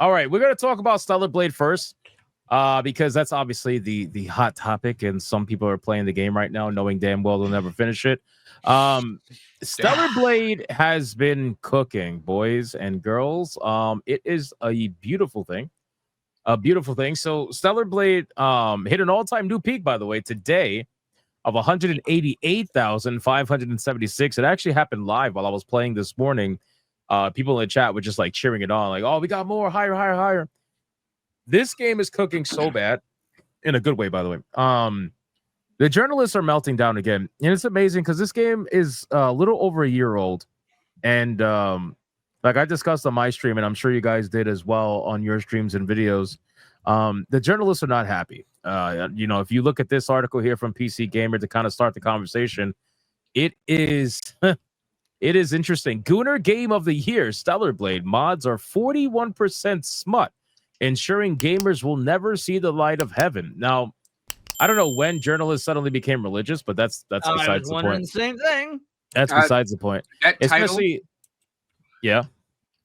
All right, we're gonna talk about Stellar Blade first, because that's obviously the hot topic, and some people are playing the game right now, knowing damn well they'll never finish it. Stellar Blade has been cooking, boys and girls. It is a beautiful thing. A beautiful thing. So Stellar Blade hit an all-time new peak, by the way, today of 188,576. It actually happened live while I was playing this morning. People in the chat were just like cheering it on, like, oh, we got more, higher, higher, higher. This game is cooking so bad, in a good way, by the way. The journalists are melting down again. And it's amazing because this game is a little over a year old. And like I discussed on my stream, and I'm sure you guys did as well on your streams and videos, the journalists are not happy. If you look at this article here from PC Gamer to kind of start the conversation, it is it is interesting. Gooner Game of the Year, Stellar Blade mods are 41% smut, ensuring gamers will never see the light of heaven. Now, I don't know when journalists suddenly became religious, but that's besides the point. The same thing. That's besides the point. That Especially, title, yeah.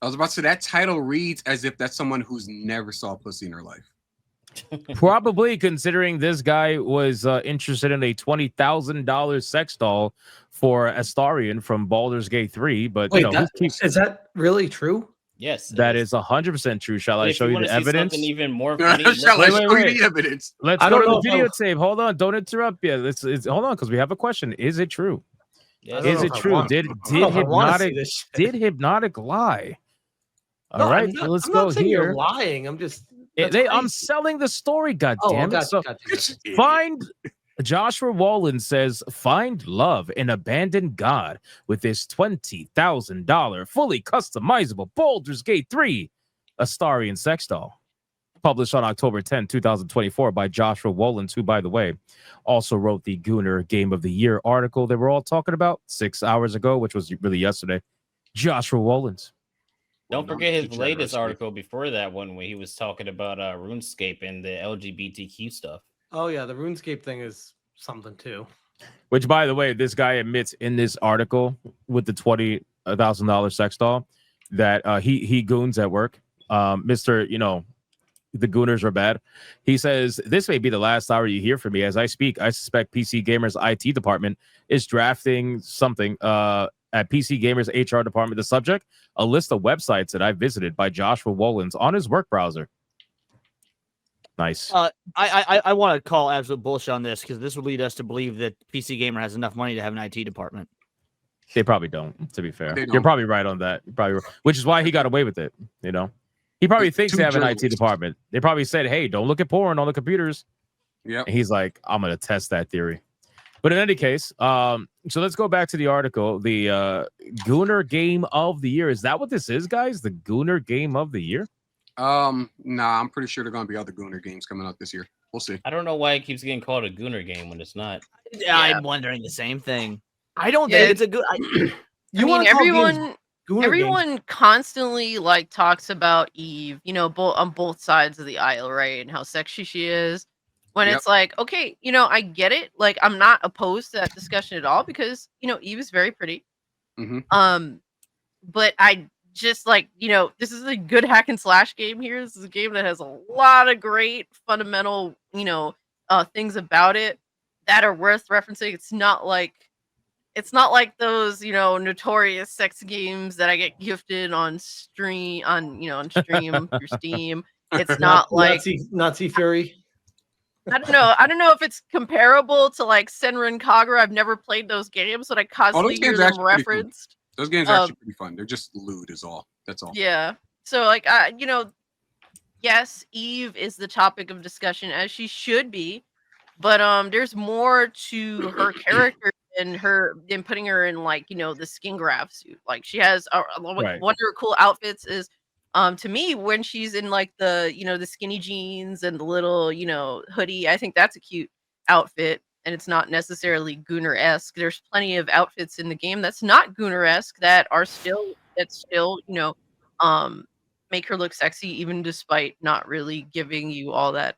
I was about to say that title reads as if that's someone who's never saw pussy in her life. Probably, considering this guy was interested in a $20,000 sex doll for Astarion from Baldur's Gate 3. But wait, is that really true? Yes, that is 100% true. Shall I show you the evidence? Even more funny, Shall I show you the evidence? Let's go to the videotape. Hold on, don't interrupt yet. Hold on, because we have a question. Is it true? Yes. Is it true? Did Hypnotic lie? All right, let's go here. You're lying. I'm just. I'm selling the story. God damn it! Find Joshua Wallen says, "Find love and abandon God with this $20,000 fully customizable Baldur's Gate 3 Astarion sex doll." Published on October 10, 2024 by Joshua Wolins, who, by the way, also wrote the Gooner Game of the Year article that we're all talking about 6 hours ago, which was really yesterday. Joshua Wolins. Don't forget his latest article before that one when he was talking about RuneScape and the LGBTQ stuff. Oh, yeah, the RuneScape thing is something, too. Which, by the way, this guy admits in this article with the $20,000 sex doll that he goons at work. Mr., the gooners are bad. He says, "This may be the last hour you hear from me. As I speak, I suspect PC Gamer's IT department is drafting something at PC Gamer's HR department. The subject, a list of websites that I visited by Joshua Wolins on his work browser." Nice. I want to call absolute bullshit on this because this would lead us to believe that PC Gamer has enough money to have an IT department. They probably don't, to be fair. You're probably right on that. Which is why he got away with it, He probably thinks they have an IT department. They probably said, "Hey, don't look at porn on the computers." Yeah. He's like, "I'm going to test that theory." But in any case, so let's go back to the article. The Gooner Game of the Year. Is that what this is, guys? The Gooner Game of the Year? Nah, I'm pretty sure there are going to be other Gooner games coming out this year. We'll see. I don't know why it keeps getting called a Gooner game when it's not. Yeah. I'm wondering the same thing. I don't think it's a good. Everyone constantly talks about Eve, on both sides of the aisle, right? And how sexy she is. When it's okay, I get it. I'm not opposed to that discussion at all because, Eve is very pretty. Mm-hmm. But I just this is a good hack and slash game here. This is a game that has a lot of great fundamental, things about it that are worth referencing. It's not like those, notorious sex games that I get gifted on stream through Steam. It's not like Nazi Fury. I don't know if it's comparable to Senran Kagura. I've never played those games, but I constantly hear them referenced. Those games are actually pretty fun. They're just lewd is all. That's all. Yeah. So yes, Eve is the topic of discussion as she should be, but there's more to her character than putting her in the skin graft suit. She has one of her cool outfits is to me when she's in the the skinny jeans and the little hoodie. I think that's a cute outfit, and it's not necessarily Gooner-esque. There's plenty of outfits in the game that's not Gooner-esque that still make her look sexy, even despite not really giving you all that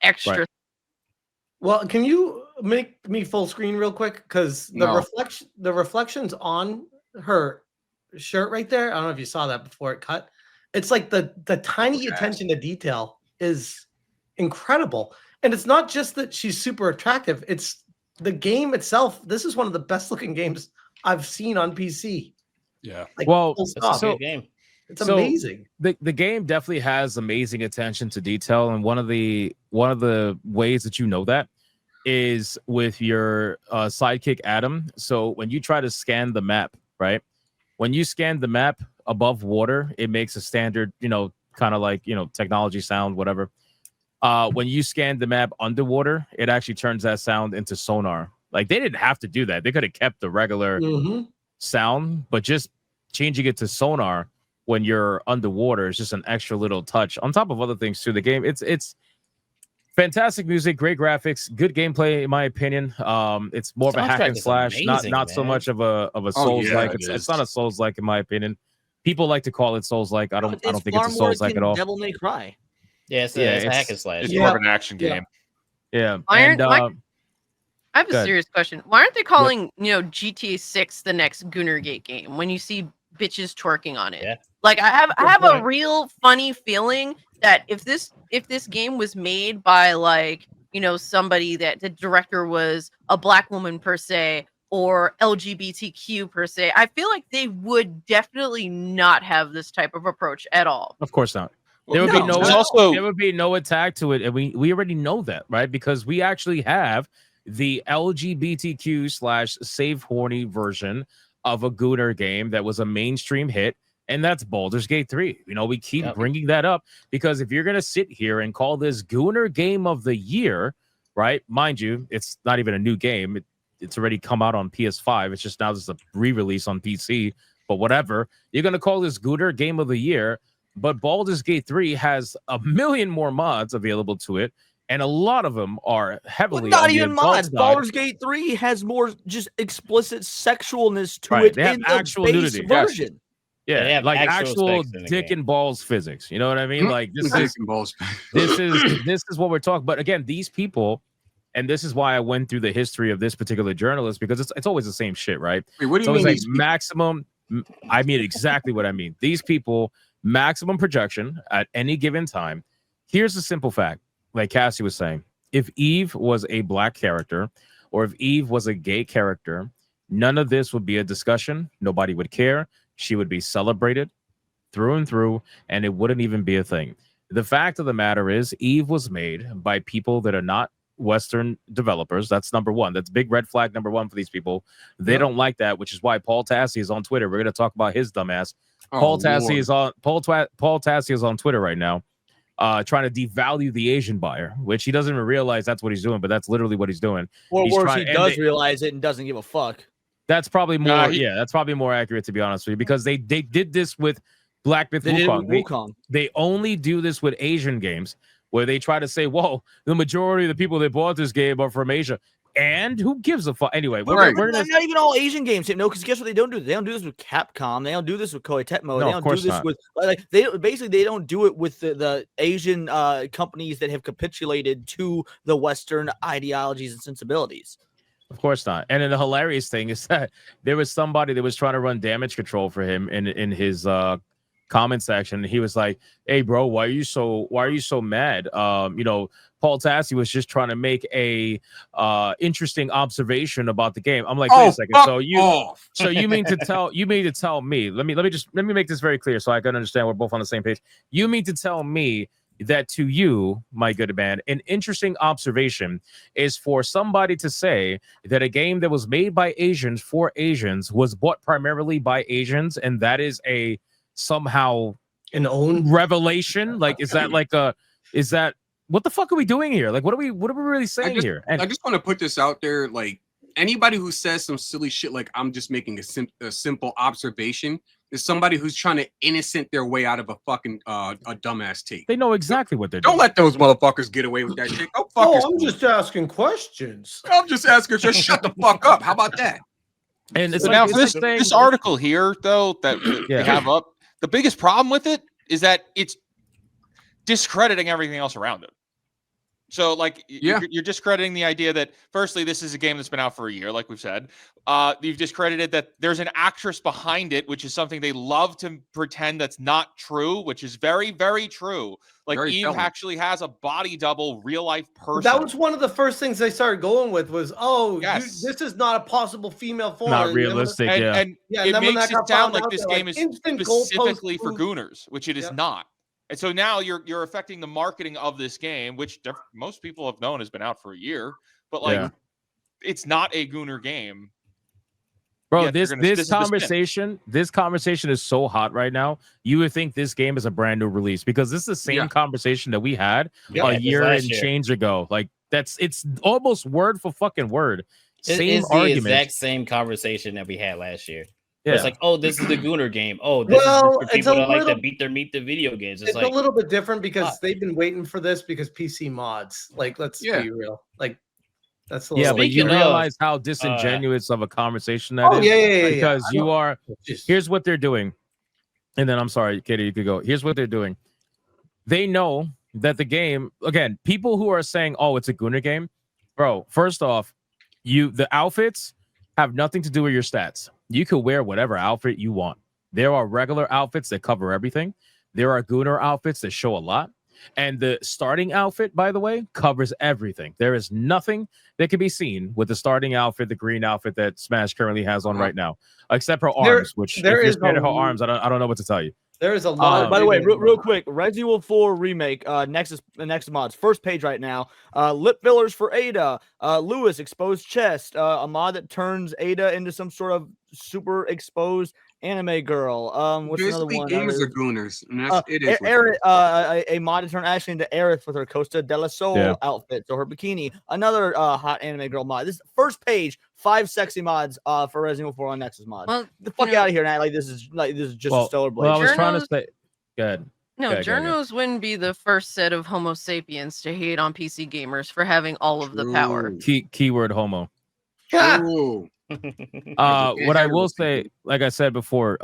extra. Right. Well, can you make me full screen real quick? Because the reflections on her shirt right there. I don't know if you saw that before it cut. It's like the tiny attention to detail is incredible. And it's not just that she's super attractive. It's the game itself. This is one of the best looking games I've seen on PC. Yeah. Like, Well, full That's a stop. good game. It's amazing. The game definitely has amazing attention to detail, and one of the ways that you know that is with your sidekick Adam. So when you try to scan the map, right? When you scan the map above water, it makes a standard, kind of like technology sound, whatever. When you scan the map underwater, it actually turns that sound into sonar. Like they didn't have to do that; they could have kept the regular sound, but just changing it to sonar when you're underwater is just an extra little touch on top of other things too. The game, it's fantastic music, great graphics, good gameplay in my opinion. It's more of a hack and slash, not so much of a Souls like. It's not a Souls like in my opinion. People like to call it Souls like. I don't think it's a Souls like at all. Devil May Cry. Yeah, it's a hack and slash. It's more of an action game. Yeah. I have a serious question. Why aren't they calling GTA 6 the next Goonergate game when you see bitches twerking on it? Yeah. Like I have a real funny feeling that if this game was made by like somebody that the director was a black woman per se or LGBTQ per se, I feel like they would definitely not have this type of approach at all. Of course not. Well, There would be no attack to it, and we already know that, right? Because we actually have the LGBTQ/save horny version of a Gooner game that was a mainstream hit, and that's Baldur's Gate 3. We keep bringing that up because if you're gonna sit here and call this Gooner Game of the Year, right? Mind you, it's not even a new game. It's already come out on PS5. It's just now this is a re-release on PC. But whatever, you're gonna call this Gooner Game of the Year. But Baldur's Gate 3 has a million more mods available to it, and a lot of them are heavily not on even the adult mods. side. Baldur's Gate 3 has more just explicit sexualness to Right, it they have in actual the base nudity. version. Yeah, They have like actual actual sex in the dick game. and balls physics. You know what I mean? Like this Dick is and balls. this is what we're talking. But again, these people, and this is why I went through the history of this particular journalist because it's always the same shit, right? Wait, what do you So mean? it's like maximum. I mean exactly what I mean. These people maximum projection at any given time. Here's the simple fact, like Cassie was saying, if Eve was a black character or if Eve was a gay character, none of this would be a discussion. Nobody would care. She would be celebrated through and through, and it wouldn't even be a thing. The fact of the matter is Eve was made by people that are not Western developers. That's number one. That's big red flag number one for these people. They don't like that, which is why Paul Tassi is on Twitter. We're going to talk about his dumbass. Paul Tassi is on Twitter right now, trying to devalue the Asian buyer, which he doesn't even realize that's what he's doing, but that's literally what he's doing. Or He's worse, trying- he and does they- realize it and doesn't give a fuck. That's probably more. Nah, That's probably more accurate, to be honest with you, because they did this with Black Myth They did it Wukong. with Wukong. They only do this with Asian games, where they try to say, "Whoa, the majority of the people that bought this game are from Asia." And who gives a fuck? Anyway, we're gonna. Not even all Asian games, because guess what they don't do? They don't do this with Capcom. They don't do this with Koei Tecmo. No, They of don't do course this not. with they don't do it with the Asian companies that have capitulated to the Western ideologies and sensibilities. Of course not. And then the hilarious thing is that there was somebody that was trying to run damage control for him in his comment section. He was like, "Hey, bro, why are you so mad? Paul Tassi was just trying to make a interesting observation about the game." I'm like, wait a second. So you mean to tell me? Let me make this very clear so I can understand we're both on the same page. You mean to tell me that to you, my good man, an interesting observation is for somebody to say that a game that was made by Asians for Asians was bought primarily by Asians, and that is a somehow an own revelation? Like, is that what the fuck are we doing here? Like, what are we really saying here? And I just want to put this out there. Like, anybody who says some silly shit like I'm just making a simple observation is somebody who's trying to innocent their way out of a fucking a dumbass take. they know exactly what they're Don't doing. let those motherfuckers get away with that shit. Go fuck Oh, yourself. I'm just asking questions. I'm just asking. Just shut the fuck up. How about that? And it's So like, now it's this like saying, this article here, though, that Yeah. they have up, the biggest problem with it is that it's discrediting everything else around it. So, like, Yeah. you're discrediting the idea that, firstly, this is a game that's been out for a year, like we've said. You've discredited that there's an actress behind it, which is something they love to pretend that's not true, which is very, very true. Like, Very Eve telling. actually has a body double, real life person. That was one of the first things they started going with was, Yes. this is not a possible female form. Not And then when- realistic. and, Yeah. and Yeah, and it then when makes that it got sound found like out, this they're game like, is instant goalpost specifically for move. Gooners, which it is Yeah. not. And so now you're affecting the marketing of this game, which most people have known has been out for a year, but like Yeah. it's not a Gooner game. Bro, Yet this is the spin. conversation is so hot right now. You would think this game is a brand new release because this is the same Yeah. conversation that we had Yeah, a this year last and year. change ago. Like it's almost word for fucking word. Same It's the argument. exact same conversation that we had last year. Yeah. It's like, oh, this is the Gooner game. Oh, this Well, is just for it's people a that like to little- beat the video games. It's It's like, a little bit different because fuck. they've been waiting for this because PC mods. Like, let's Yeah. be real. Like, that's a Yeah, little but you Speaking of, realize how disingenuous of a conversation that is. Oh, yeah. Because I you don't- are just- here's what they're doing. And then I'm sorry, Katie, you could go. Here's what they're doing. They know that the game, again, people who are saying, oh, it's a Gooner game, bro, first off, the outfits have nothing to do with your stats. You could wear whatever outfit you want. There are regular outfits that cover everything. There are Gooner outfits that show a lot. And the starting outfit, by the way, covers everything. There is nothing that can be seen with the starting outfit, the green outfit that Smash currently has on right now, except her arms, which there if you're is scared a of her arms, I don't know what to tell you. There is a lot. By the way, video real games. quick, Resident Evil 4 remake, Nexus mods, first page right now. Lip fillers for Ada. Lewis exposed chest. A mod that turns Ada into some sort of super exposed anime girl. What's another Basically, one? gamers are Gooners, and that's it is. what it is. A mod to turn Ashley into Aerith with her Costa del Sol Yeah. outfit, so her bikini. Another hot anime girl mod. This first page, 5 sexy mods for Resident Evil 4 on Nexus mod. Well, The fuck out of here, and act like this is just a stellar blade. Well, I was trying to Journos- say, good. No, Okay, go ahead. journos wouldn't be the first set of Homo sapiens to hate on PC gamers for having all of the power. True. Keyword homo. Yeah. True. What I will say, like I said before,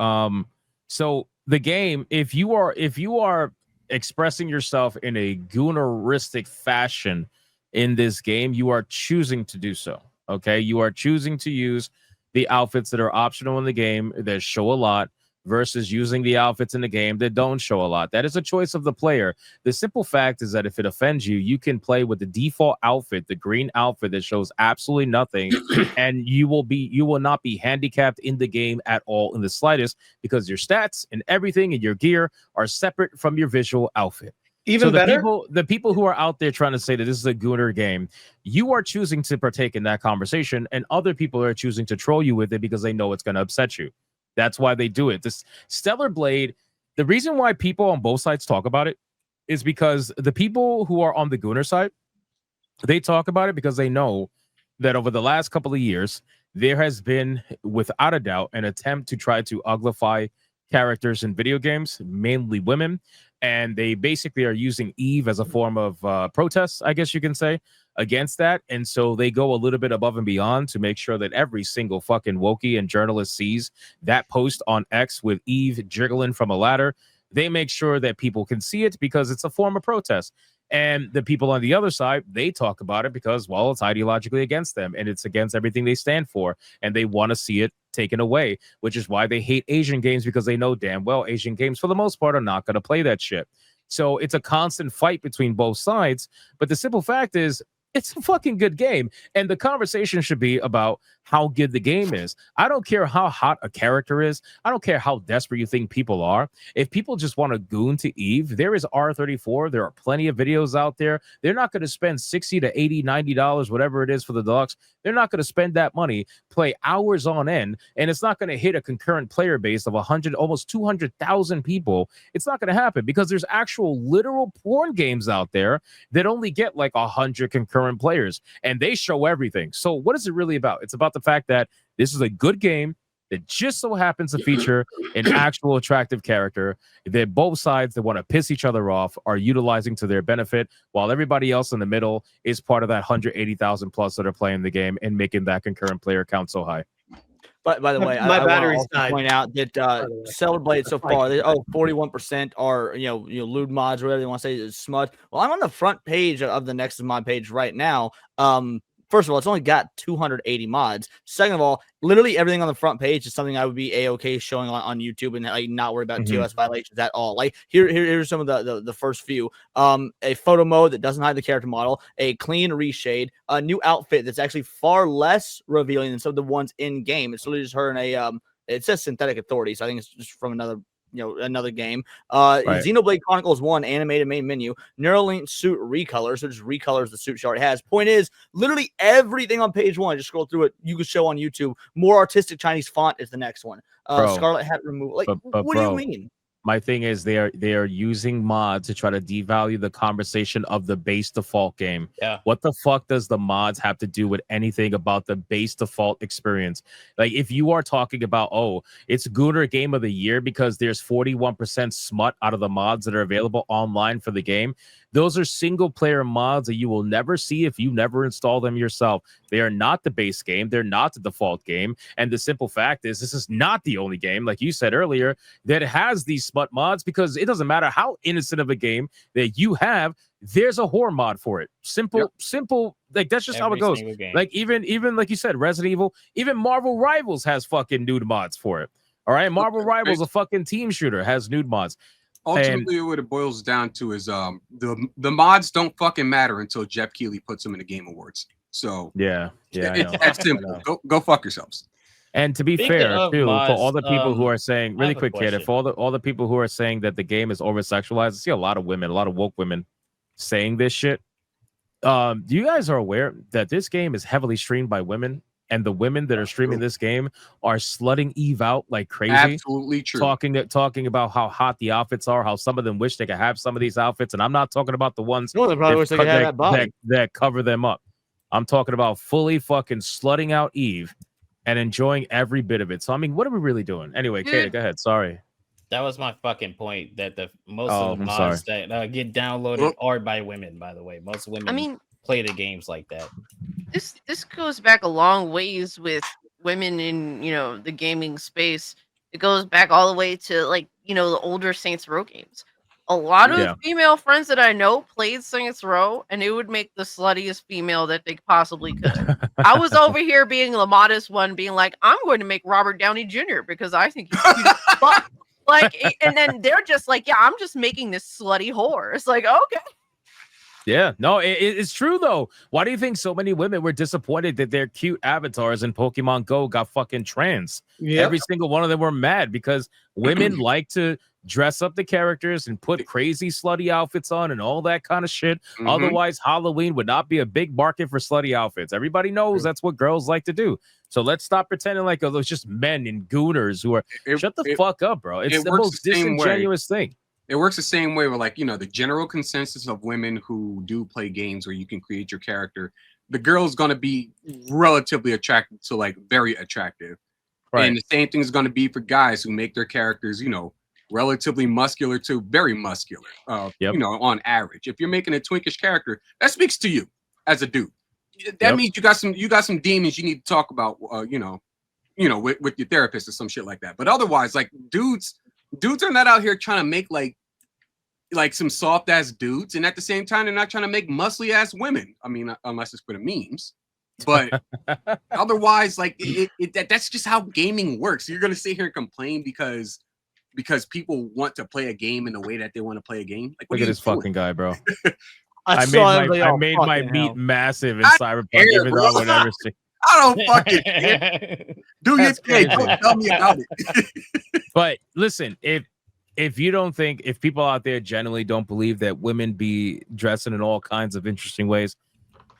so the game, if you are expressing yourself in a gooneristic fashion in this game, you are choosing to do so. Okay, you are choosing to use the outfits that are optional in the game that show a lot versus using the outfits in the game that don't show a lot. That is a choice of the player. The simple fact is that if it offends you, you can play with the default outfit, the green outfit that shows absolutely nothing, and you will not be handicapped in the game at all in the slightest because your stats and everything and your gear are separate from your visual outfit. Even So better. the people who are out there trying to say that this is a Gooner game, you are choosing to partake in that conversation, and other people are choosing to troll you with it because they know it's going to upset you. That's why they do it. This Stellar Blade, the reason why people on both sides talk about it is because the people who are on the Gooner side, they talk about it because they know that over the last couple of years, there has been, without a doubt, an attempt to try to uglify characters in video games, mainly women. And they basically are using Eve as a form of protest, I guess you can say, against that. And so they go a little bit above and beyond to make sure that every single fucking wokey and journalist sees that post on X with Eve jiggling from a ladder. They make sure that people can see it because it's a form of protest. And the people on the other side, they talk about it because, well, it's ideologically against them and it's against everything they stand for. And they want to see it taken away, which is why they hate Asian games, because they know damn well Asian games, for the most part, are not going to play that shit. So it's a constant fight between both sides. But the simple fact is, it's a fucking good game. And the conversation should be about how good the game is. I don't care how hot a character is. I don't care how desperate you think people are. If people just want to goon to Eve, there is R34. There are plenty of videos out there. They're not going to spend $60 to $80, $90, whatever it is for the deluxe. They're not going to spend that money, play hours on end, and it's not going to hit a concurrent player base of 100, almost 200,000 people. It's not going to happen because there's actual literal porn games out there that only get like 100 concurrent players, and they show everything. So what is it really about? It's about the fact that this is a good game that just so happens to feature an actual attractive character that both sides that want to piss each other off are utilizing to their benefit, while everybody else in the middle is part of that 180,000 plus that are playing the game and making that concurrent player count so high. But by the way, My I battery's want to died. point out that By the way. Celebrate so far, 41% are lewd mods, or whatever they want to say is smut. Well, I'm on the front page of the Nexus mod page right now. First of all, it's only got 280 mods. Second of all, literally everything on the front page is something I would be a-okay showing on YouTube and like not worry about TOS violations at all. Like here's some of the first few. A photo mode that doesn't hide the character model, a clean reshade, a new outfit that's actually far less revealing than some of the ones in game. It's literally just her in a it says Synthetic Authority, so I think it's just from another game. Xenoblade Chronicles 1 animated main menu, Neuralink suit recolor, so just recolors the suit she already has. Point is, literally everything on page 1, just scroll through it, you can show on YouTube. More artistic Chinese font is the next one. Scarlet Hat removal. Like, what do you mean? My thing is they are using mods to try to devalue the conversation of the base default game. Yeah. What the fuck does the mods have to do with anything about the base default experience? Like, if you are talking about, oh, it's Gooner Game of the Year because there's 41% smut out of the mods that are available online for the game, those are single player mods that you will never see if you never install them yourself. They are not the base game. They're not the default game. And the simple fact is, this is not the only game, like you said earlier, that has these smut mods, because it doesn't matter how innocent of a game that you have, there's a horror mod for it. Simple. Like, that's just how it goes. Like, even like you said, Resident Evil, even Marvel Rivals has fucking nude mods for it. All right. Marvel Rivals, a fucking team shooter, has nude mods. Ultimately, what it boils down to is the mods don't fucking matter until Jeff Keighley puts them in the Game Awards. So it's that simple. Go fuck yourselves. And to be fair, too, for all the people who are saying, really quick, kid, for all the people who are saying that the game is over sexualized, I see a lot of women, a lot of woke women saying this shit. You guys are aware that this game is heavily streamed by women, and the women that are streaming this game are slutting Eve out like crazy. Absolutely true. Talking about how hot the outfits are, how some of them wish they could have some of these outfits, and I'm not talking about the ones that cover them up. I'm talking about fully fucking slutting out Eve and enjoying every bit of it. So I mean, what are we really doing? Anyway, Katie, go ahead. Sorry. That was my fucking point. That the most of the mods that get downloaded are by women. By the way, most women play the games like that. This goes back a long ways with women in the gaming space. It goes back all the way to the older Saints Row games. A lot of female friends that I know played Saints Row, and it would make the sluttiest female that they possibly could. I was over here being the modest one, being like, I'm going to make Robert Downey Jr. because I think he's cute as fuck. Like, and then they're just like, yeah, I'm just making this slutty whore. It's like, okay. Yeah, no, it's true though. Why do you think so many women were disappointed that their cute avatars in Pokemon Go got fucking trans? Yep. Every single one of them were mad because women like to dress up the characters and put crazy slutty outfits on and all that kind of shit. Otherwise, Halloween would not be a big market for slutty outfits. Everybody knows that's what girls like to do. So let's stop pretending like it's just men and gooners who are shut the fuck up, bro. It's the most disingenuous thing. It works the same way with the general consensus of women who do play games where you can create your character. The girl's going to be relatively attracted to very attractive. Right. And the same thing is going to be for guys who make their characters, relatively muscular to very muscular, on average. If you're making a twinkish character, that speaks to you as a dude. That means you got some demons you need to talk about, with your therapist or some shit like that. But otherwise, dudes are not out here trying to make like some soft ass dudes, and at the same time, they're not trying to make muscly ass women. I mean, unless it's for the memes. But otherwise, that's just how gaming works. You're gonna sit here and complain because people want to play a game in the way that they want to play a game. Look at this fucking guy, bro. I made my meat massive in Cyberpunk, even though I would never see. I don't fucking care. Do your thing. Don't tell me about it. But listen, if you don't think, if people out there generally don't believe that women be dressing in all kinds of interesting ways,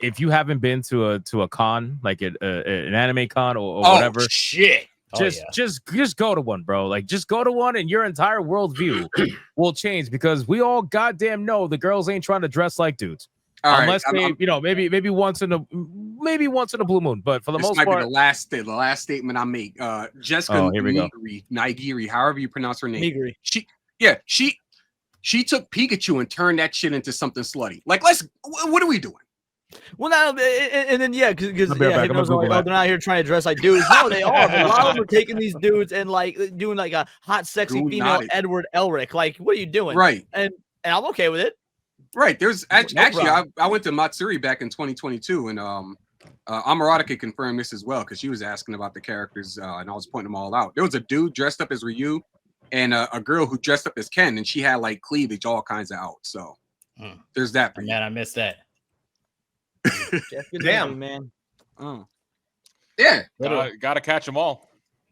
if you haven't been to a con, like an anime con or whatever, shit. Just go to one, bro. Just go to one, and your entire worldview will change, because we all goddamn know the girls ain't trying to dress like dudes. Unless they, maybe once in a blue moon, but for the most part, this might be the last statement I make. Jessica Nigiri, however you pronounce her name, she took Pikachu and turned that shit into something slutty. What are we doing? Well, now and then because I'll be right back. I'm gonna Hypno's like, Google oh, that. they're not here trying to dress like dudes. No, they are. But a lot of them are taking these dudes and like doing like a hot, sexy Dude, female not it. Edward Elric. Like, what are you doing? Right. And I'm okay with it. Right. There's actually problem. I went to Matsuri back in 2022, and Amaratica could confirm this as well because she was asking about the characters, and I was pointing them all out. There was a dude dressed up as Ryu, and a girl who dressed up as Ken, and she had like cleavage all kinds of out. So there's that. For you. Man, I missed that. Damn, man. Oh. Yeah. Gotta catch them all.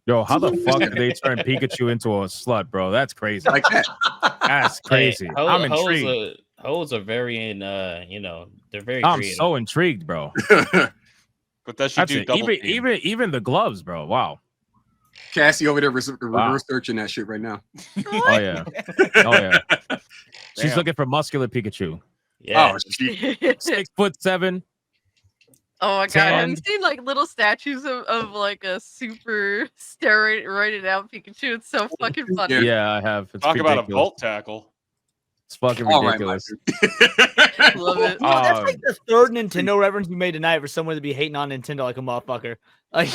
Yo, how the fuck did they turn Pikachu into a slut, bro? That's crazy. Like that. That's crazy. Hey, I'm intrigued. Hoes are very they're very I'm creative. so intrigued, bro. But that should That's do it. double. Even the gloves, bro. Wow. Cassie over there reverse searching that shit right now. Oh yeah. Oh yeah. She's Damn. looking for muscular Pikachu. Yeah. Oh, she, 6'7". Oh my god, Ten. have you seen like little statues of like a super steroided out Pikachu? It's so fucking funny. Yeah, I have. It's Talk about a ridiculous. bolt tackle. It's fucking all right, my ridiculous. I love it. No, that's like the third Nintendo reference you made tonight for someone to be hating on Nintendo like a motherfucker. Like,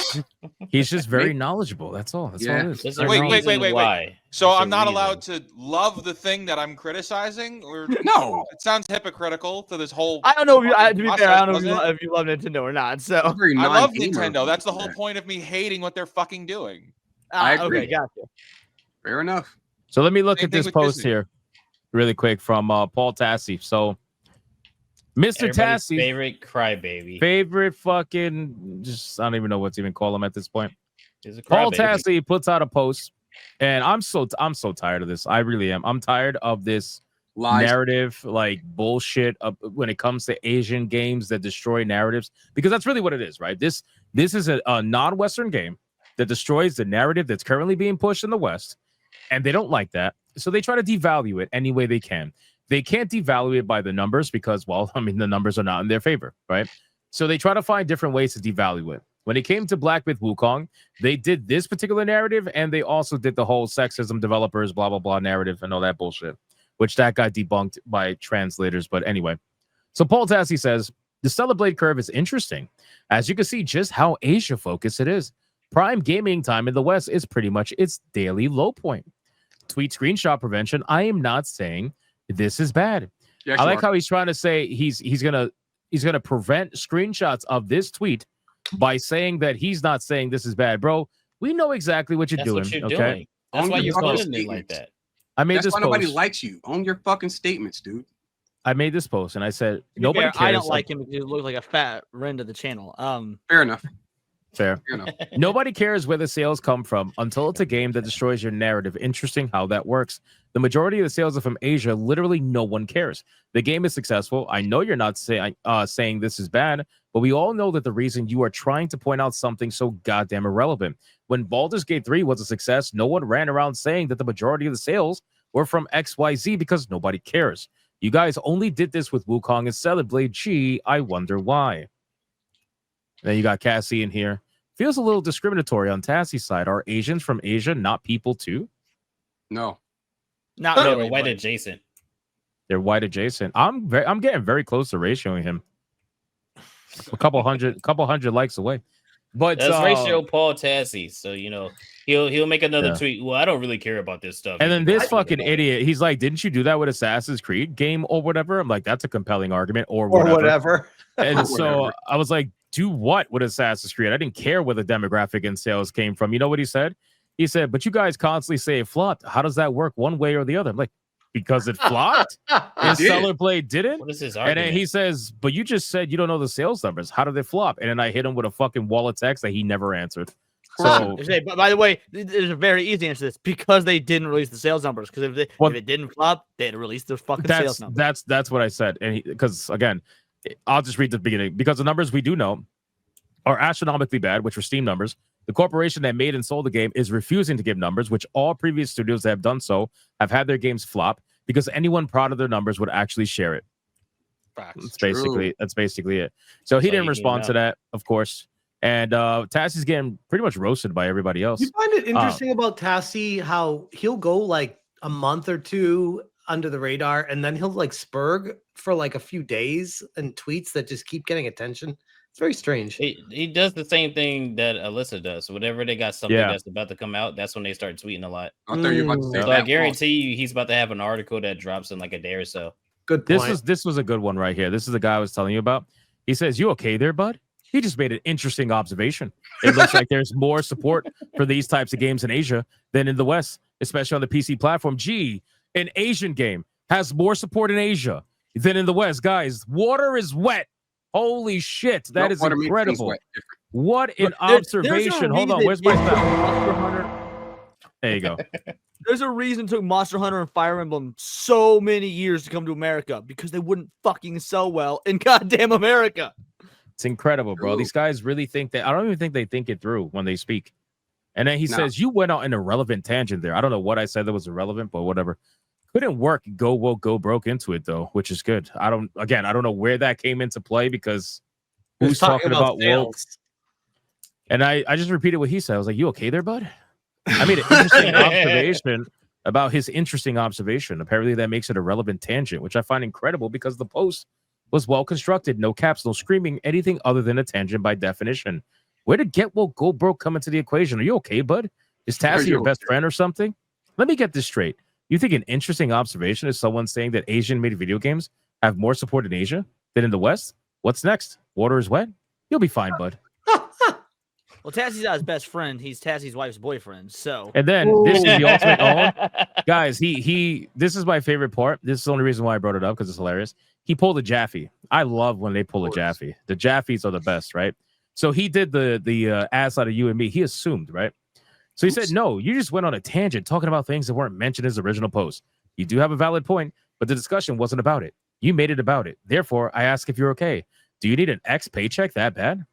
He's just very knowledgeable. That's all. That's all it is. There's Very a Wait, knowledgeable. reason wait. why. So There's a I'm not reason. allowed to love the thing that I'm criticizing, or No. it sounds hypocritical to this whole. I don't know if you, fucking to be fair, process, I don't know doesn't if you love Nintendo or not. So, very I love non-gamer. Nintendo. That's the whole point of me hating what they're fucking doing. I agree. Okay, gotcha. Fair enough. So let me look Same at this thing with post Disney. here really quick from Paul Tassi. So Mr. Everybody's Tassi, favorite crybaby. favorite fucking just I don't even know what to even call him at this point. He's a Paul crybaby. Tassi puts out a post, and I'm so tired of this. I really am. I'm tired of this Lies. narrative like bullshit when it comes to Asian games that destroy narratives, because that's really what it is, right? This is a non-Western game that destroys the narrative that's currently being pushed in the West, and they don't like that, so they try to devalue it any way they can. They can't devalue it by the numbers because, well, I mean, the numbers are not in their favor, right? So they try to find different ways to devalue it. When it came to Black Myth Wukong, they did this particular narrative, and they also did the whole sexism developers, blah, blah, blah narrative and all that bullshit, which that got debunked by translators. But anyway, so Paul Tassi says, the Stellar Blade curve is interesting. As you can see just how Asia-focused it is. Prime gaming time in the West is pretty much its daily low point. Tweet screenshot prevention, I am not saying this is bad. Yes, I you like are. how he's trying to say he's gonna prevent screenshots of this tweet by saying that he's not saying this is bad, bro. We know exactly what you're That's doing. what you're Okay, doing. That's Own why your you're fucking putting it like statements. that. I made That's this why nobody post. likes you. Own your fucking statements, dude. I made this post, and I said To be nobody fair, cares. I don't like him because he looks like a fat friend of the channel. Fair enough. Fair. Fair enough. Nobody cares where the sales come from until it's a game that destroys your narrative. Interesting how that works. The majority of the sales are from Asia. Literally, no one cares. The game is successful. I know you're not saying this is bad, but we all know that the reason you are trying to point out something so goddamn irrelevant. When Baldur's Gate 3 was a success, no one ran around saying that the majority of the sales were from XYZ because nobody cares. You guys only did this with Wukong and Stellar Blade. Gee, I wonder why. Then you got Cassie in here. Feels a little discriminatory on Tassie's side. Are Asians from Asia not people too? No. Not No, really. white but- adjacent. They're white adjacent. I'm getting very close to ratioing him. A couple hundred likes away. But That's ratio Paul Tassi. So he'll make another Yeah. tweet. Well, I don't really care about this stuff. and then You can this go fucking about it. idiot, he's like, "Didn't you do that with Assassin's Creed game or whatever?" I'm like, "That's a compelling argument or or whatever." whatever. And so Whatever. I was like, "Do what with Assassin's Creed?" I didn't care where the demographic and sales came from. You know what he said? He said, "But you guys constantly say it flopped. How does that work one way or the other?" I'm like, "Because it flopped, and did. Stellar Blade didn't." What is his And argument? then he says, "But you just said you don't know the sales numbers. How did they flop?" And then I hit him with a fucking wall of text that he never answered. So Say, by the way, there's a very easy answer to this because they didn't release the sales numbers. Because if it didn't flop, they'd release the fucking sales numbers. that's what I said. And because again, I'll just read the beginning because the numbers we do know are astronomically bad, which were Steam numbers. The corporation that made and sold the game is refusing to give numbers, which all previous studios that have done so have had their games flop because anyone proud of their numbers would actually share it. Facts. That's basically it. So he So didn't you respond know. to that, of course. And Tassie's getting pretty much roasted by everybody else. You find it interesting about Tassie how he'll go like a month or two under the radar, and then he'll like spurg for like a few days and tweets that just keep getting attention. It's very strange. He does the same thing that Alyssa does. Whenever they got something that's about to come out, that's when they start tweeting a lot. I thought you were about to say so I guarantee you he's about to have an article that drops in like a day or so. Good point. This was a good one right here. This is the guy I was telling you about. He says, "You okay there, bud?" He just made an interesting observation. It looks like there's more support for these types of games in Asia than in the West, especially on the PC platform. Gee, an Asian game has more support in Asia than in the West. Guys, water is wet. Holy shit, that is incredible. What an observation. Hold on, where's my stuff? There you go. There's a reason it took Monster Hunter and Fire Emblem so many years to come to America, because they wouldn't fucking sell well in goddamn America. It's incredible, bro. These guys really think that. I don't even think they think it through when they speak. And then he says, "You went out an irrelevant tangent there." I don't know what I said that was irrelevant, but whatever. Couldn't work. Go woke, go broke into it though, which is good. I don't know where that came into play, because who's talking about woke? And I just repeated what he said. I was like, "You okay there, bud?" I made an interesting observation about his interesting observation. Apparently, that makes it a relevant tangent, which I find incredible because the post was well constructed. No caps, no screaming, anything other than a tangent by definition. Where did get woke, go broke come into the equation? Are you okay, bud? Is Tassie your best friend or something? Let me get this straight. You think an interesting observation is someone saying that Asian-made video games have more support in Asia than in the West? What's next? Water is wet? You'll be fine, bud. Well, Tassie's not his best friend. He's Tassie's wife's boyfriend. So, and then this is the ultimate own. Guys, this is my favorite part. This is the only reason why I brought it up, because it's hilarious. He pulled a Jaffe. I love when they pull a Jaffe. The Jaffes are the best, right? So he did the ass out of you and me. He assumed, right? So he said, "No, you just went on a tangent talking about things that weren't mentioned in his original post. You do have a valid point, but the discussion wasn't about it. You made it about it. Therefore, I ask if you're okay. Do you need an X paycheck that bad?"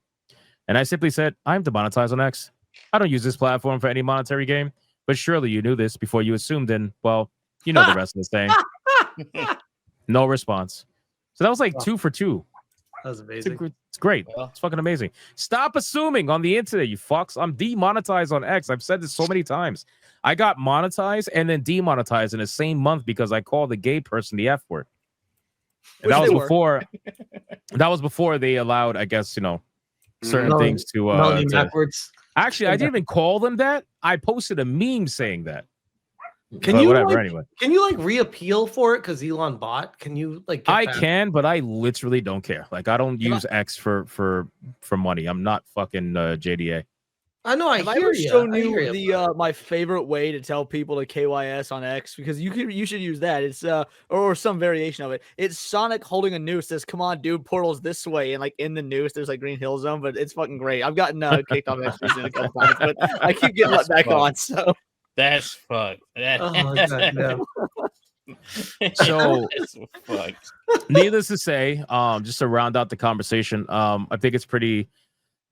And I simply said, "I'm demonetized on X. I don't use this platform for any monetary gain, but surely you knew this before you assumed, and, well, you know the rest of the thing." No response. So that was like 2 for 2. That was amazing. It's great. It's fucking amazing. Stop assuming on the internet, you fucks. I'm demonetized on X. I've said this so many times. I got monetized and then demonetized in the same month because I called a gay person the F word. And that was before they allowed, I guess, certain things to backwards. Actually, I didn't even call them that. I posted a meme saying that. Can you reappeal for it because Elon bought? Can you I can, but I literally don't care. Like, I don't use X for money. I'm not fucking JDA. I know. I hear you. Shown you the my favorite way to tell people to KYS on X, because you should use that. It's or some variation of it. It's Sonic holding a noose. Says, "Come on, dude, portal's this way," and like in the noose, there's like Green Hill Zone, but it's fucking great. I've gotten kicked off X a couple times, but I keep getting let back on. So. That's fucked. So, needless to say, just to round out the conversation, I think it's pretty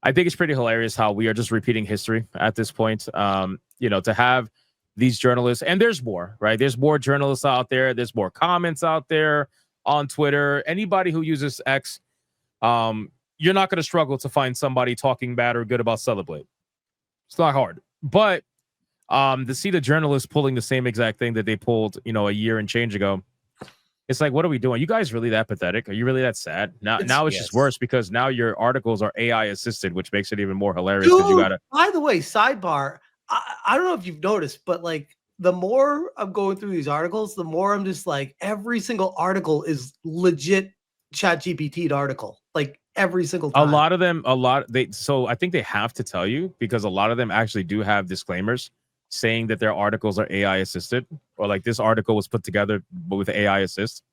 hilarious how we are just repeating history at this point. To have these journalists, and there's more, right? There's more journalists out there. There's more comments out there on Twitter. Anybody who uses X, you're not going to struggle to find somebody talking bad or good about Celeblade. It's not hard, but to see the journalists pulling the same exact thing that they pulled, a year and change ago, it's like, what are we doing? You guys really that pathetic? Are you really that sad? Now it's just worse, because now your articles are AI assisted, which makes it even more hilarious. Dude, by the way, sidebar, I don't know if you've noticed, but like the more I'm going through these articles, the more I'm just like, every single article is legit ChatGPT article. Like every single time. So I think they have to tell you, because a lot of them actually do have disclaimers saying that their articles are AI assisted, or like this article was put together with AI assist.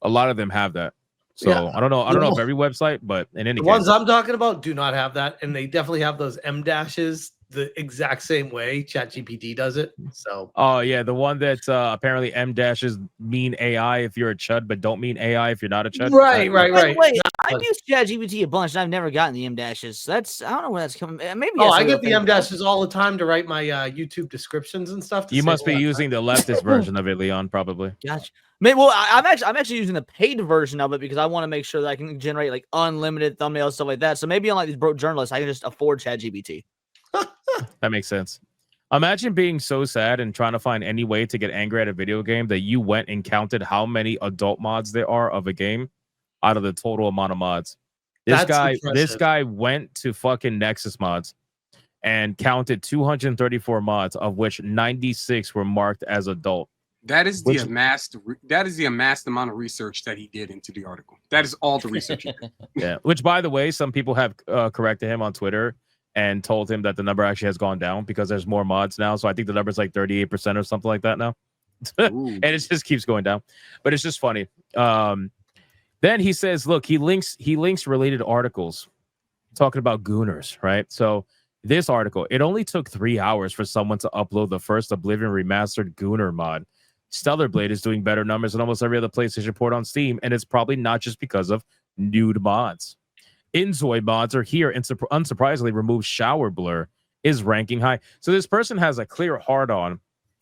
A lot of them have that. So yeah. I don't know if every website, but in any case, ones I'm talking about do not have that, and they definitely have those M dashes the exact same way ChatGPT does it. So the one that apparently M dashes mean AI if you're a chud, but don't mean AI if you're not a chud. Right. By the way, I've used ChatGPT a bunch, and I've never gotten the M dashes. I don't know where that's coming. Maybe I get the M dashes all the time to write my YouTube descriptions and stuff. You must be using the leftist version of it, Leon. Probably. Gotcha. Well, I'm actually using the paid version of it because I want to make sure that I can generate like unlimited thumbnails, stuff like that. So maybe unlike these broke journalists, I can just afford ChatGPT. That makes sense. Imagine being so sad and trying to find any way to get angry at a video game that you went and counted how many adult mods there are of a game out of the total amount of mods. This guy went to fucking Nexus Mods and counted 234 mods, of which 96 were marked as adult. That is the amassed amount of research that he did into the article. That is all the research he did. Yeah, which, by the way, some people have corrected him on Twitter and told him that the number actually has gone down because there's more mods now. So I think the number is like 38% or something like that now. And it just keeps going down. But it's just funny. Then he says, look, he links related articles talking about Gooners, right? So this article, it only took 3 hours for someone to upload the first Oblivion Remastered Gooner mod. Stellar Blade is doing better numbers than almost every other PlayStation port on Steam, and it's probably not just because of nude mods. Inzoid mods are here, and unsurprisingly, remove shower blur is ranking high. So this person has a clear hard-on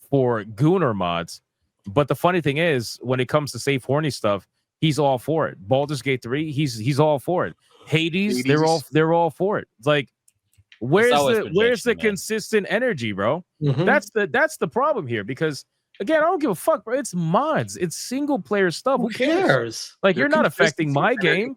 for Gooner mods, but the funny thing is, when it comes to safe horny stuff, he's all for it. Baldur's Gate 3, he's all for it. Hades, they're all for it. It's like, where's the consistent energy, bro? Mm-hmm. That's the problem here, because again, I don't give a fuck, bro. It's mods. It's single player stuff. Who cares? Like, you're not affecting my game.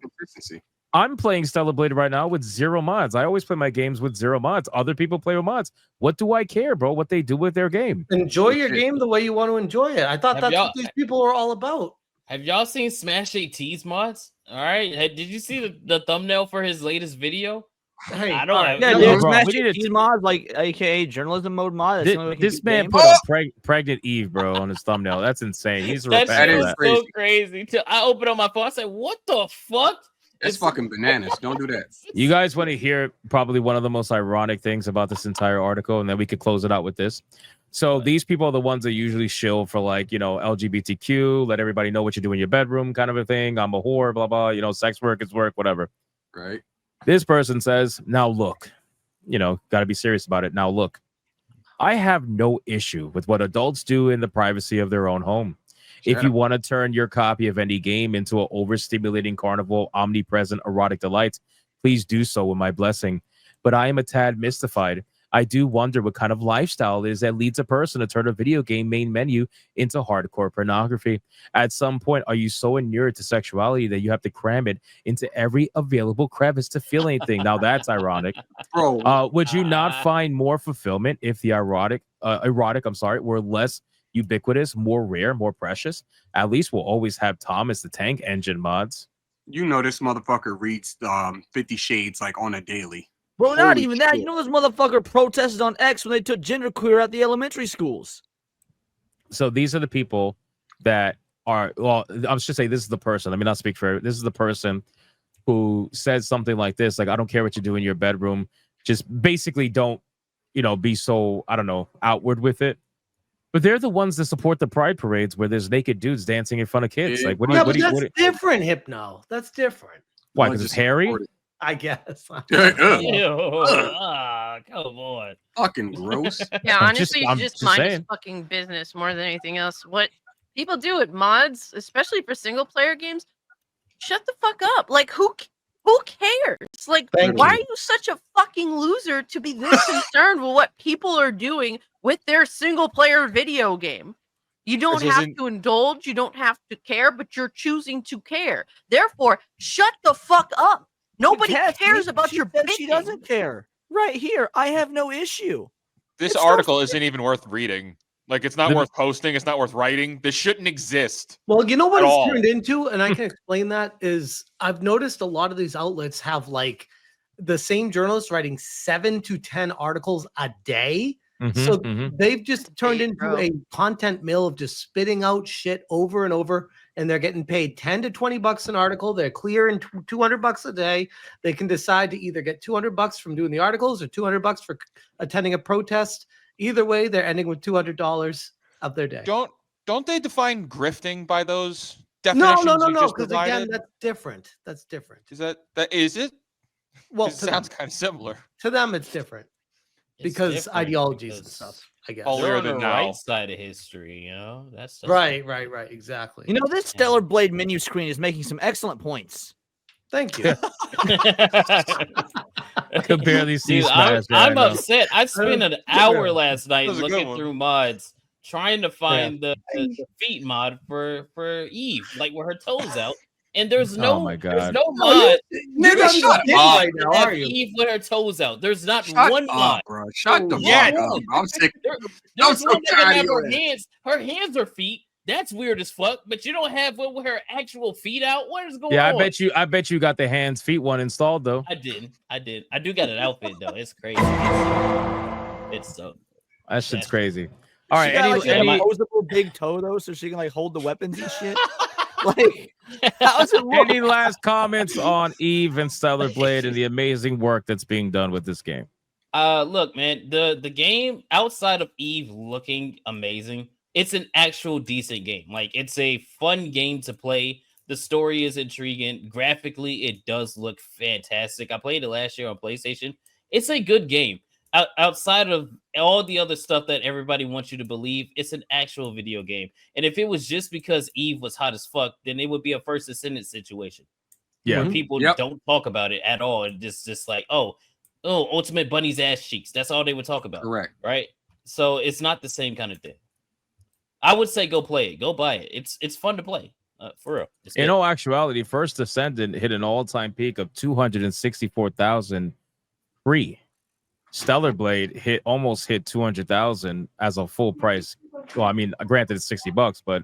I'm playing Stellar Blade right now with 0 mods. I always play my games with 0 mods. Other people play with mods. What do I care, bro? What they do with their game. Enjoy your game the way you want to enjoy it. I thought that's what these people are all about. Have y'all seen Smash AT's mods? All right. Did you see the thumbnail for his latest video? Hey, I don't know. Yeah, Smash AT's mods, like AKA journalism mode mod. This man put a pregnant Eve, bro, on his thumbnail. That's insane. He's that is so crazy. I opened up my phone. I said, "What the fuck?" It's fucking bananas. Don't do that. You guys want to hear probably one of the most ironic things about this entire article, and then we could close it out with this. So these people are the ones that usually shill for, like, you know, LGBTQ, let everybody know what you do in your bedroom kind of a thing. I'm a whore, blah, blah, you know, sex work is work, whatever. Right. This person says, now look, you know, got to be serious about it. Now look, I have no issue with what adults do in the privacy of their own home. If you want to turn your copy of any game into an overstimulating carnival, omnipresent erotic delight, please do so with my blessing. But I am a tad mystified. I do wonder what kind of lifestyle it is that leads a person to turn a video game main menu into hardcore pornography. At some point, are you so inured to sexuality that you have to cram it into every available crevice to feel anything? Now that's ironic. Bro, would you not find more fulfillment if the erotic were less ubiquitous, more rare, more precious? At least we'll always have Thomas the Tank Engine mods. You know this motherfucker reads 50 Shades like on a daily. Bro, not even that. You know this motherfucker protested on X when they took genderqueer at the elementary schools. So these are the people that are, well, I was just saying this is the person. Let me not speak for this is the person who says something like this, like, I don't care what you do in your bedroom. Just basically don't, you know, be so, I don't know, outward with it. But they're the ones that support the pride parades where there's naked dudes dancing in front of kids. Like, that's different, Hypno. That's different. Why? Because it's hairy? I guess. Come on. Fucking gross. Yeah, honestly, just mind his fucking business more than anything else. What people do at mods, especially for single player games, shut the fuck up. Like, who cares? Like, why are you such a fucking loser to be this concerned with what people are doing with their single player video game? You don't have to indulge, you don't have to care, but you're choosing to care. Therefore, shut the fuck up. Nobody cares about your bitching. She doesn't care. Right here, I have no issue. This article isn't even worth reading. Like, it's not worth posting. It's not worth writing. This shouldn't exist. Well, you know what it's turned into, and I can explain that, is I've noticed a lot of these outlets have, like, the same journalists writing 7 to 10 articles a day. So they've just turned into a content mill of just spitting out shit over and over, and they're getting paid 10 to 20 bucks an article. They're clearing $200 a day. They can decide to either get $200 from doing the articles or $200 for attending a protest. Either way, they're ending with $200 of their day. Don't they define grifting by those definitions? No. Because again, that's different. That's different. Is it? Well, it sounds kind of similar. To them, it's different. Because ideologies and stuff, I guess. They're on the right side of history, you know? That's right, exactly. You know, this Stellar Blade menu screen is making some excellent points. Thank you. I could barely see Dude, Smash. I'm upset. I spent an hour last night That was a good looking one. through mods trying to find the feet mod for Eve, like with her toes out. And there's Oh no my there's God. no mod You're not even shut kidding up. right now, that have are you? Eve with her toes out. There's not Shut one mod. up, bro. Shut the Yeah. fuck up. I'm sick. I'm There's so one that tired can of have your her ass. hands. Her hands are feet. That's weird as fuck. But you don't have one with her actual feet out. What is going Yeah, on? I bet you got the hands feet one installed though. I did. I do got an outfit though. It's crazy. It's so. That shit's crazy. All right, She got, like, any a opposable big toe though, so she can like hold the weapons and shit. Like, how does it work? any last comments on Eve and Stellar Blade and the amazing work that's being done with this game? Look, man, the game outside of Eve looking amazing, it's an actual decent game. Like, it's a fun game to play. The story is intriguing. Graphically, it does look fantastic. I played it last year on PlayStation. It's a good game. Outside of all the other stuff that everybody wants you to believe, it's an actual video game. And if it was just because Eve was hot as fuck, then it would be a First Ascendant situation. Yeah. Where people don't talk about it at all. And just like, oh, Ultimate Bunny's ass cheeks. That's all they would talk about. Correct. Right? So it's not the same kind of thing. I would say go play it. Go buy it. It's fun to play. For real. In all actuality, First Ascendant hit an all-time peak of 264,000 free. Stellar Blade almost hit 200,000 as a full price. Well, I mean, granted it's $60, but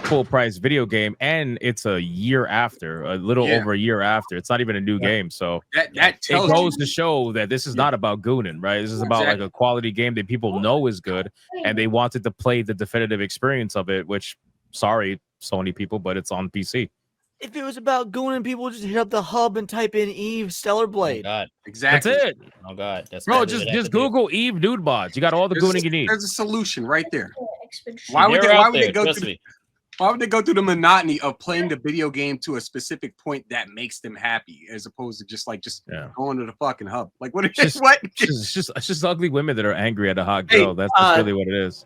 full price video game, and it's a year after, a little over a year after. It's not even a new game, so that tells it goes you to show that this is not about gooning, right? This is about like a quality game that people know is good, and they wanted to play the definitive experience of it. Which, sorry, Sony people, but it's on PC. If it was about gooning, people would just hit up the hub and type in Eve Stellar Blade. Oh God. exactly. That's it, Oh God. That's bro. exactly what I have Just to do. Google Eve nude mods. You got all the gooning you need. There's a solution right there. Why would They're they? out Why would there, they go trust through? me. Why would they go through the monotony of playing the video game to a specific point that makes them happy, as opposed to just going to the fucking hub? Like, what is Just- what? It's just ugly women that are angry at a hot Hey, girl. That's really what it is.